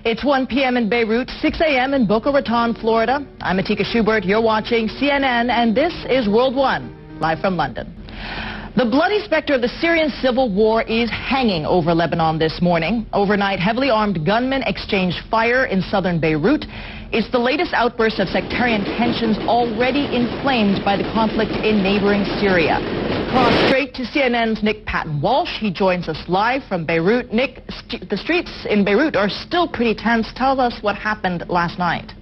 It's 1 p.m. in Beirut, 6 a.m. in Boca Raton, Florida. I'm Atika Shubert. You're watching CNN, and this is World One, live from London. The bloody specter of the Syrian civil war is hanging over Lebanon this morning. Overnight, heavily armed gunmen exchanged fire in southern Beirut. It's the latest outburst of sectarian tensions already inflamed by the conflict in neighboring Syria. Cross straight to CNN's Nick Patton-Walsh. He joins us live from Beirut. Nick, the streets in Beirut are still pretty tense. Tell us what happened last night.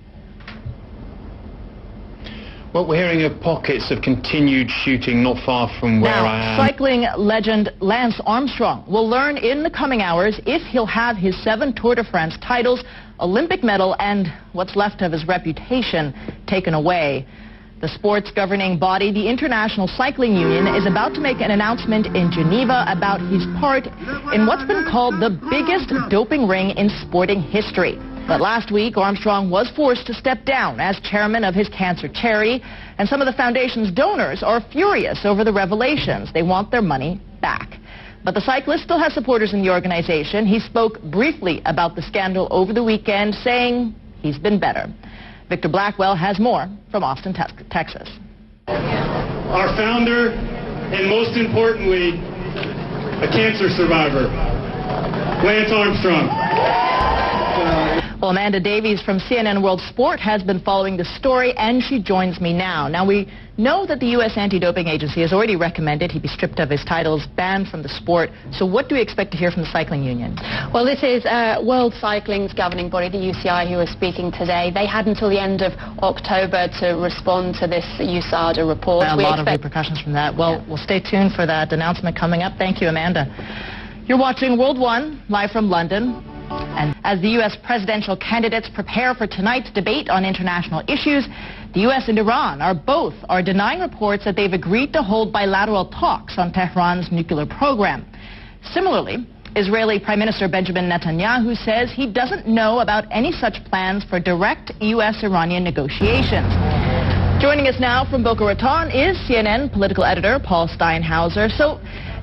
Well, we're hearing of pockets of continued shooting not far from where I am. Cycling legend Lance Armstrong will learn in the coming hours if he'll have his 7 Tour de France titles, Olympic medal, and what's left of his reputation taken away. The sports governing body, the International Cycling Union, is about to make an announcement in Geneva about his part in what's been called the biggest doping ring in sporting history. But last week, Armstrong was forced to step down as chairman of his cancer charity, and some of the foundation's donors are furious over the revelations. They want their money back. But the cyclist still has supporters in the organization. He spoke briefly about the scandal over the weekend, saying he's been better. Victor Blackwell has more from Austin, Texas. Our founder, and most importantly, a cancer survivor, Lance Armstrong. Well, Amanda Davies from CNN World Sport has been following the story, and she joins me now. Now, we know that the U.S. Anti-Doping Agency has already recommended he be stripped of his titles, banned from the sport. So what do we expect to hear from the cycling union? Well, this is World Cycling's governing body, the UCI, who are speaking today. They had until the end of October to respond to this USADA report. A lot of repercussions from that. Well, we'll stay tuned for that announcement coming up. Thank you, Amanda. You're watching World One, live from London. And as the U.S. presidential candidates prepare for tonight's debate on international issues, the U.S. and Iran are denying reports that they've agreed to hold bilateral talks on Tehran's nuclear program. Similarly, Israeli Prime Minister Benjamin Netanyahu says he doesn't know about any such plans for direct U.S.-Iranian negotiations. Joining us now from Boca Raton is CNN political editor Paul Steinhauser. So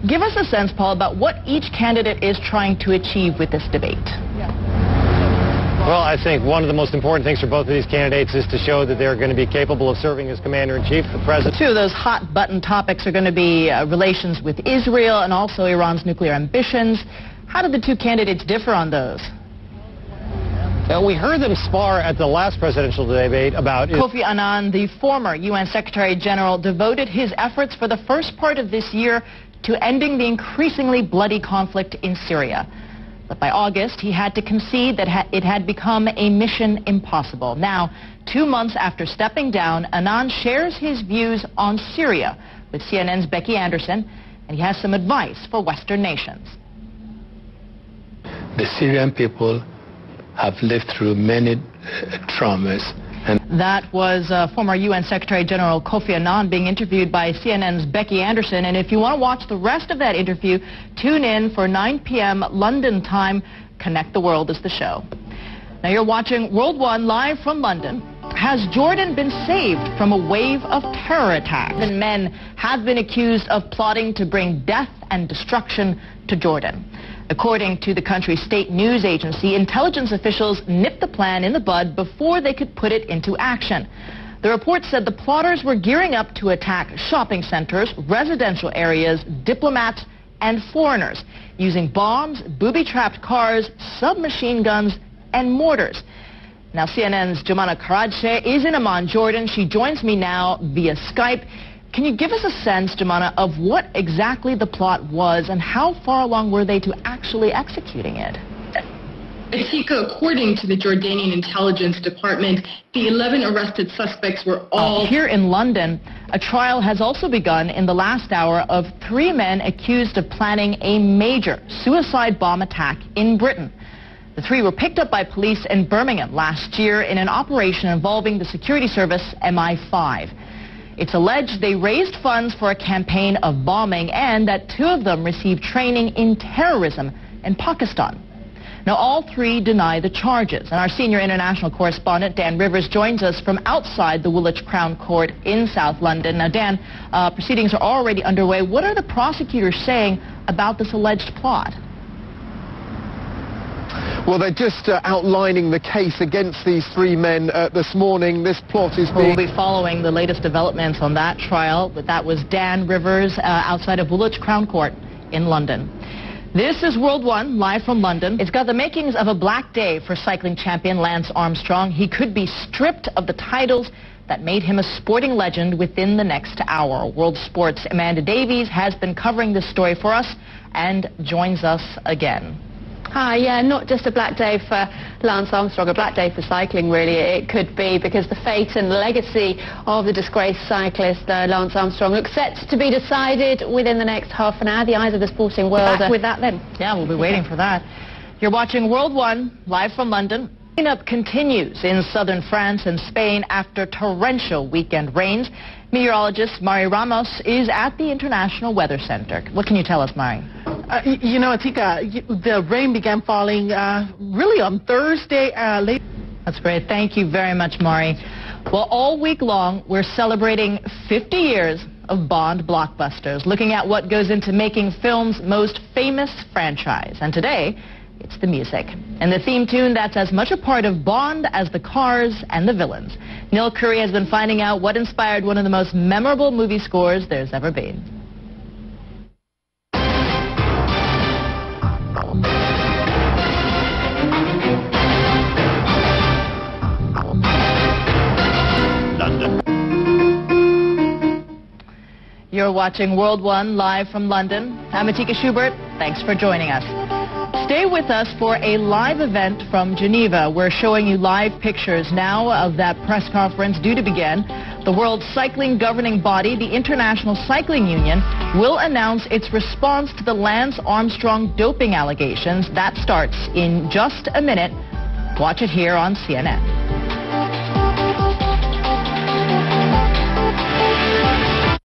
give us a sense, Paul, about what each candidate is trying to achieve with this debate. Well, I think one of the most important things for both of these candidates is to show that they're going to be capable of serving as commander-in-chief. The president. 2 of those hot-button topics are going to be relations with Israel and also Iran's nuclear ambitions. How did the 2 candidates differ on those? We heard them spar at the last presidential debate about... Kofi Annan, the former UN Secretary General, devoted his efforts for the first part of this year to ending the increasingly bloody conflict in Syria. But by August, he had to concede that it had become a mission impossible. Now, 2 months after stepping down, Annan shares his views on Syria with CNN's Becky Anderson, and he has some advice for Western nations. The Syrian people have lived through many traumas. And that was former UN Secretary General Kofi Annan being interviewed by CNN's Becky Anderson. And if you want to watch the rest of that interview, tune in for 9 p.m. London time. Connect the World is the show. Now you're watching World One live from London. Has Jordan been saved from a wave of terror attacks? And men have been accused of plotting to bring death and destruction to Jordan. According to the country's state news agency, intelligence officials nipped the plan in the bud before they could put it into action. The report said the plotters were gearing up to attack shopping centers, residential areas, diplomats, and foreigners, using bombs, booby-trapped cars, submachine guns, and mortars. Now, CNN's Jumana Karadche is in Amman, Jordan. She joins me now via Skype. Can you give us a sense, Jumana, of what exactly the plot was and how far along were they to actually executing it? Atika, according to the Jordanian intelligence department, the 11 arrested suspects were all... Here in London, a trial has also begun in the last hour of 3 men accused of planning a major suicide bomb attack in Britain. The 3 were picked up by police in Birmingham last year in an operation involving the security service MI5. It's alleged they raised funds for a campaign of bombing and that 2 of them received training in terrorism in Pakistan. Now, all 3 deny the charges. And our senior international correspondent, Dan Rivers, joins us from outside the Woolwich Crown Court in South London. Now, Dan, proceedings are already underway. What are the prosecutors saying about this alleged plot? Well, they're just outlining the case against these three men this morning. This plot is being... We'll be following the latest developments on that trial. But that was Dan Rivers outside of Woolwich Crown Court in London. This is World One, live from London. It's got the makings of a black day for cycling champion Lance Armstrong. He could be stripped of the titles that made him a sporting legend within the next hour. World Sport's Amanda Davies has been covering this story for us and joins us again. Hi, yeah, not just a black day for Lance Armstrong, a black day for cycling, really, it could be, because the fate and legacy of the disgraced cyclist Lance Armstrong looks set to be decided within the next half an hour. The eyes of the sporting world. Back with that then. Yeah, we'll be waiting for that. You're watching World One, live from London. Cleanup continues in southern France and Spain after torrential weekend rains. Meteorologist Mari Ramos is at the International Weather Center. What can you tell us, Mari? You know, Atika, the rain began falling really on Thursday late. That's great. Thank you very much, Mari. Well, all week long, we're celebrating 50 years of Bond blockbusters, looking at what goes into making film's most famous franchise. And today, it's the music. And the theme tune that's as much a part of Bond as the cars and the villains. Neil Curry has been finding out what inspired one of the most memorable movie scores there's ever been. London. You're watching World One, live from London. I'm Atika Shubert. Thanks for joining us. Stay with us for a live event from Geneva. We're showing you live pictures now of that press conference due to begin. The World Cycling Governing Body, the International Cycling Union, will announce its response to the Lance Armstrong doping allegations. That starts in just a minute. Watch it here on CNN.